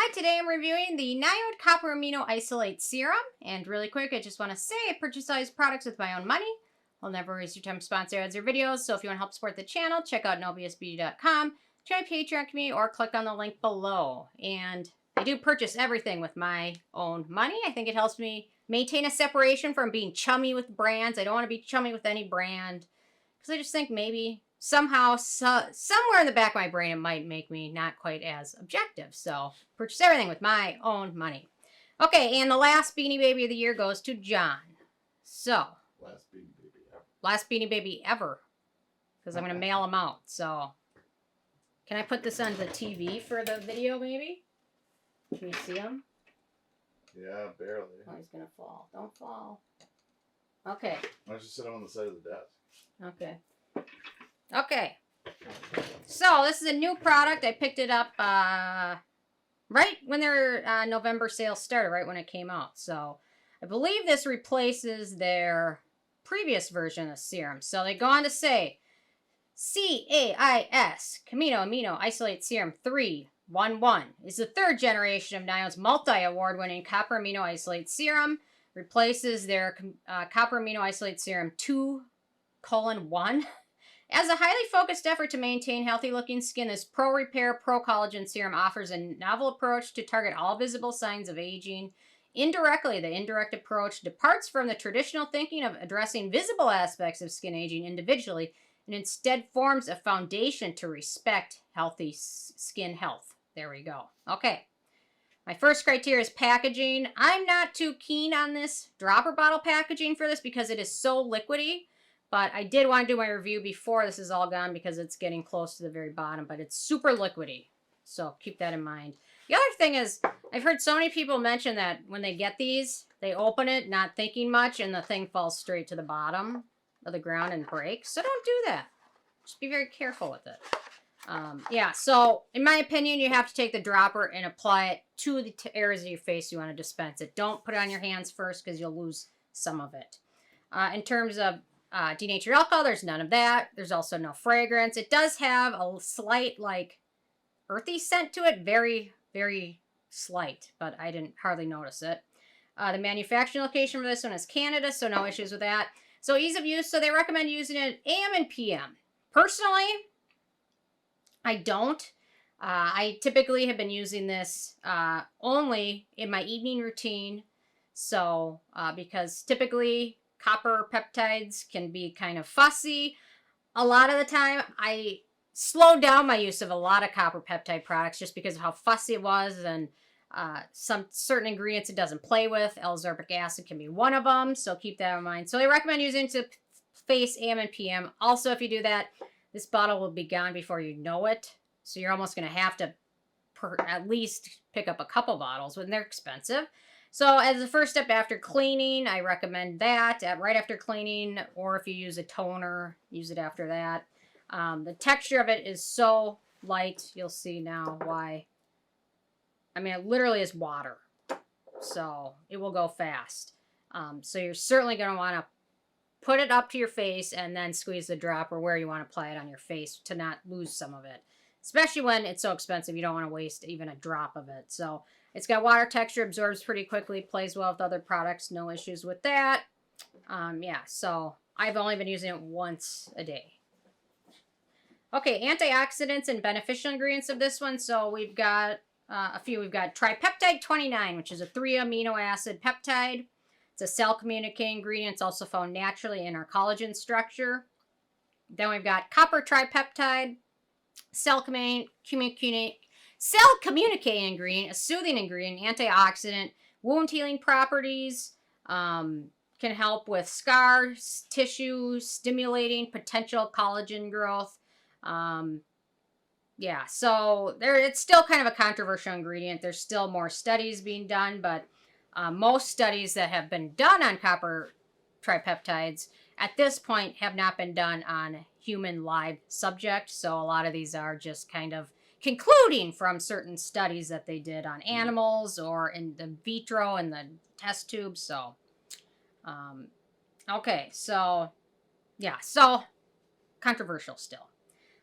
Hi, today I'm reviewing the NIOD Copper Amino Isolate Serum. And really quick, I just want to say I purchase all these products with my own money. I'll never waste your time to sponsor ads or videos. So if you want to help support the channel, check out nobsbeauty.com, join my Patreon community, or click on the link below. And I do purchase everything with my own money. I think it helps me maintain a separation from being chummy with brands. I don't want to be chummy with any brand because I just think maybe somehow, somewhere in the back of my brain, it might make me not quite as objective. So, purchase everything with my own money. Okay, and the last Beanie Baby of the year goes to John. So, Last Beanie Baby ever. Last Beanie Baby ever. Because I'm going to mail them out. So, can I put this on the TV for the video, maybe? Can you see him? Yeah, barely. Oh, he's going to fall. Don't fall. Okay. Why don't you sit on the side of the desk? Okay. Okay, so this is a new product. I picked it up right when their November sale started, right when it came out. So I believe this replaces their previous version of serum. So they go on to say, CAIS, Amino Isolate Serum 311, is the third generation of NIOD's multi-award-winning Copper Amino Isolate Serum. Replaces their Copper Amino Isolate Serum 2:1. As a highly focused effort to maintain healthy-looking skin, this Pro Repair Pro Collagen Serum offers a novel approach to target all visible signs of aging. Indirectly, the indirect approach departs from the traditional thinking of addressing visible aspects of skin aging individually and instead forms a foundation to respect healthy skin health. There we go. Okay. My first criteria is packaging. I'm not too keen on this dropper bottle packaging for this because it is so liquidy. But I did want to do my review before this is all gone because it's getting close to the very bottom. But it's super liquidy. So keep that in mind. The other thing is, I've heard so many people mention that when they get these, they open it not thinking much and the thing falls straight to the bottom of the ground and breaks. So don't do that. Just be very careful with it. Yeah, so in my opinion, you have to take the dropper and apply it to the areas of your face you want to dispense it. Don't put it on your hands first because you'll lose some of it. In terms of denatured alcohol, there's none of that. There's also no fragrance. It does have a slight, like, earthy scent to it. Very, very slight, but I didn't hardly notice it. The manufacturing location for this one is Canada, so no issues with that. So ease of use, so they recommend using it AM and PM. Personally, I don't. I typically have been using this only in my evening routine. So, because typically copper peptides can be kind of fussy. A lot of the time, I slowed down my use of a lot of copper peptide products just because of how fussy it was and some certain ingredients it doesn't play with. L-ascorbic acid can be one of them, so keep that in mind. So I recommend using it to face AM and PM. Also, if you do that, this bottle will be gone before you know it. So you're almost going to have to at least pick up a couple bottles when they're expensive. So as a first step after cleaning, I recommend that right after cleaning, or if you use a toner, use it after that. The texture of it is so light. You'll see now why. I mean, it literally is water. So it will go fast. So you're certainly going to want to put it up to your face and then squeeze the dropper where you want to apply it on your face to not lose some of it. Especially when it's so expensive, you don't want to waste even a drop of it. So it's got water texture, absorbs pretty quickly, plays well with other products, no issues with that. Yeah, so I've only been using it once a day. Okay, antioxidants and beneficial ingredients of this one. So we've got a few. We've got Tripeptide 29, which is a 3-amino acid peptide. It's a cell communicating ingredient. It's also found naturally in our collagen structure. Then we've got copper tripeptide, cell communicating ingredient, a soothing ingredient, antioxidant, wound healing properties, can help with scar tissue, stimulating potential collagen growth. Yeah, so it's still kind of a controversial ingredient. There's still more studies being done, but most studies that have been done on copper tripeptides at this point have not been done on human live subjects. So a lot of these are just kind of concluding from certain studies that they did on animals or in the vitro and the test tubes. So, okay, so yeah, so controversial still.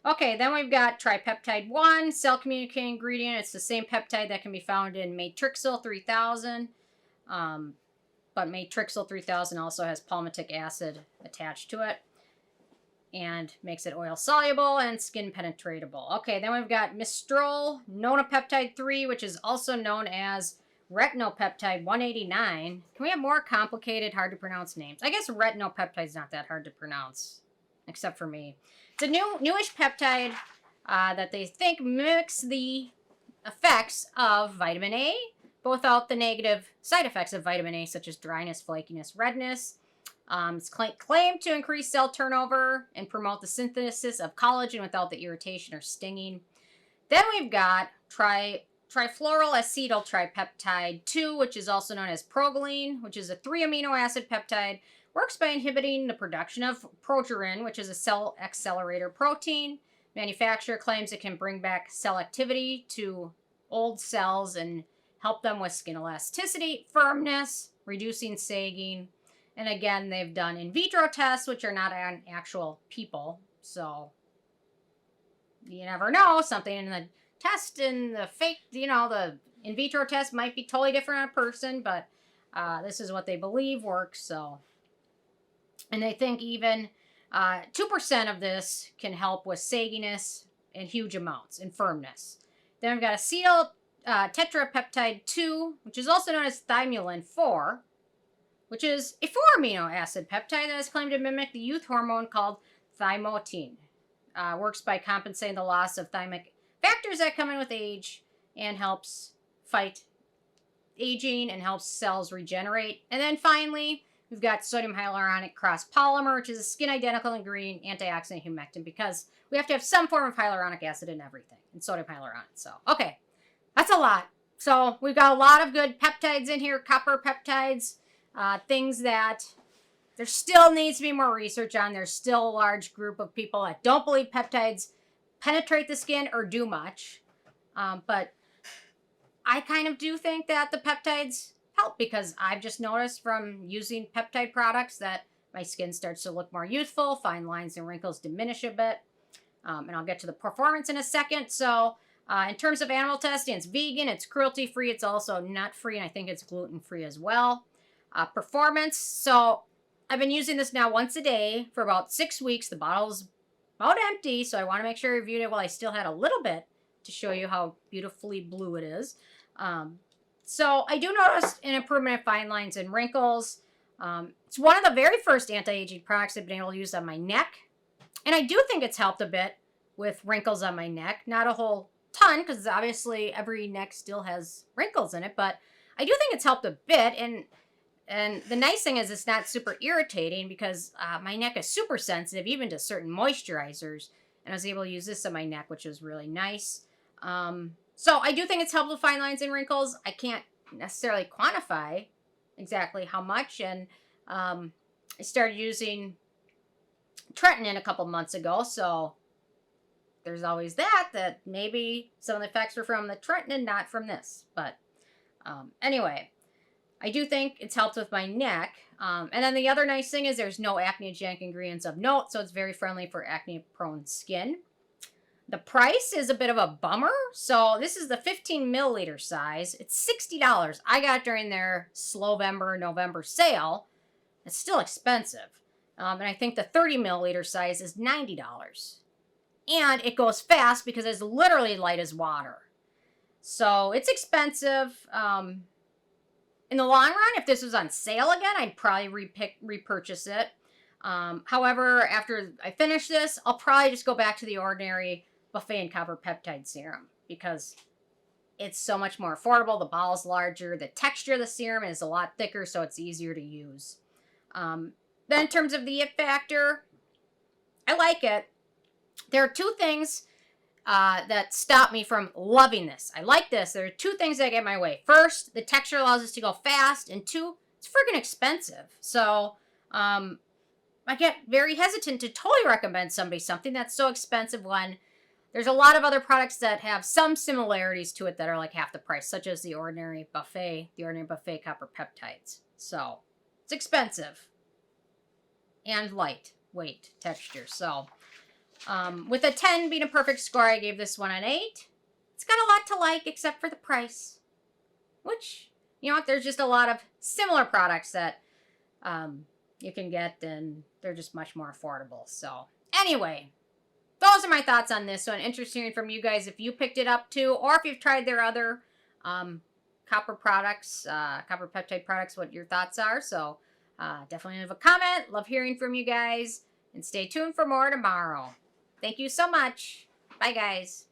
Okay, then we've got Tripeptide One, cell communicating ingredient. It's the same peptide that can be found in Matrixyl 3000. But Matrixyl 3000 also has palmitic acid attached to it and makes it oil soluble and skin penetratable. Okay, then we've got Myristoyl nonapeptide 3, which is also known as retinopeptide 189. Can we have more complicated, hard to pronounce names? I guess retinopeptide is not that hard to pronounce, except for me. It's a newish peptide that they think mimics the effects of vitamin A, but without the negative side effects of vitamin A, such as dryness, flakiness, redness. It's claimed to increase cell turnover and promote the synthesis of collagen without the irritation or stinging. Then we've got Trifluoroacetyl tripeptide 2, which is also known as Progelene, which is a 3-amino acid peptide. Works by inhibiting the production of Progelin, which is a cell accelerator protein. Manufacturer claims it can bring back cell activity to old cells and help them with skin elasticity, firmness, reducing sagging. And again, they've done in vitro tests, which are not on actual people. So you never know. Something in the test and the fake, the in vitro test might be totally different on a person, but this is what they believe works. So, and they think even 2% of this can help with sagginess in huge amounts and firmness. Then we've got acetyl tetrapeptide 2, which is also known as thymulin 4, which is a 4-amino acid peptide that is claimed to mimic the youth hormone called thymotine. Works by compensating the loss of thymic factors that come in with age and helps fight aging and helps cells regenerate. And then finally, we've got sodium hyaluronic crosspolymer, which is a skin-identical ingredient, antioxidant, humectant, because we have to have some form of hyaluronic acid in everything, and sodium hyaluronate. So, okay, that's a lot. So we've got a lot of good peptides in here, copper peptides, things that there still needs to be more research on. There's still a large group of people that don't believe peptides penetrate the skin or do much. But I kind of do think that the peptides help, because I've just noticed from using peptide products that my skin starts to look more youthful, fine lines and wrinkles diminish a bit. And I'll get to the performance in a second. So in terms of animal testing, it's vegan, it's cruelty-free, it's also nut-free, and I think it's gluten-free as well. Performance, so I've been using this now once a day for about 6 weeks. The bottle's about empty, so I want to make sure I reviewed it while I still had a little bit to show you how beautifully blue it is. So I do notice an improvement in fine lines and wrinkles. It's one of the very first anti-aging products I've been able to use on my neck. And I do think it's helped a bit with wrinkles on my neck. Not a whole ton, because obviously every neck still has wrinkles in it. But I do think it's helped a bit. And the nice thing is it's not super irritating, because my neck is super sensitive, even to certain moisturizers. And I was able to use this on my neck, which was really nice. So I do think it's helped with fine lines and wrinkles. I can't necessarily quantify exactly how much. And I started using tretinoin a couple months ago. So there's always that maybe some of the effects were from the tretinoin, not from this. But anyway, I do think it's helped with my neck. And then the other nice thing is there's no acneogenic ingredients of note, so it's very friendly for acne-prone skin. The price is a bit of a bummer. So this is the 15 milliliter size. It's $60. I got it during their November sale. It's still expensive. And I think the 30 milliliter size is $90. And it goes fast because it's literally light as water. So it's expensive. In the long run, if this was on sale again, I'd probably repurchase it. However, after I finish this, I'll probably just go back to the ordinary buffet and copper peptide serum, because it's so much more affordable. The bottle's larger. The texture of the serum is a lot thicker, so it's easier to use. Then in terms of the it factor, I like it. There are two things that stop me from loving this. I like this. There are two things that get in my way. First, the texture allows us to go fast, and two, it's friggin' expensive. So I get very hesitant to totally recommend somebody something that's so expensive when there's a lot of other products that have some similarities to it that are like half the price, such as the ordinary buffet copper peptides. So it's expensive and lightweight texture. So With a 10 being a perfect score, I gave this one an 8. It's got a lot to like except for the price. Which, you know what, there's just a lot of similar products that you can get, and they're just much more affordable. So, anyway, those are my thoughts on this one. Interested hearing from you guys if you picked it up too, or if you've tried their other copper products, copper peptide products, what your thoughts are. So, definitely leave a comment. Love hearing from you guys. And stay tuned for more tomorrow. Thank you so much. Bye, guys.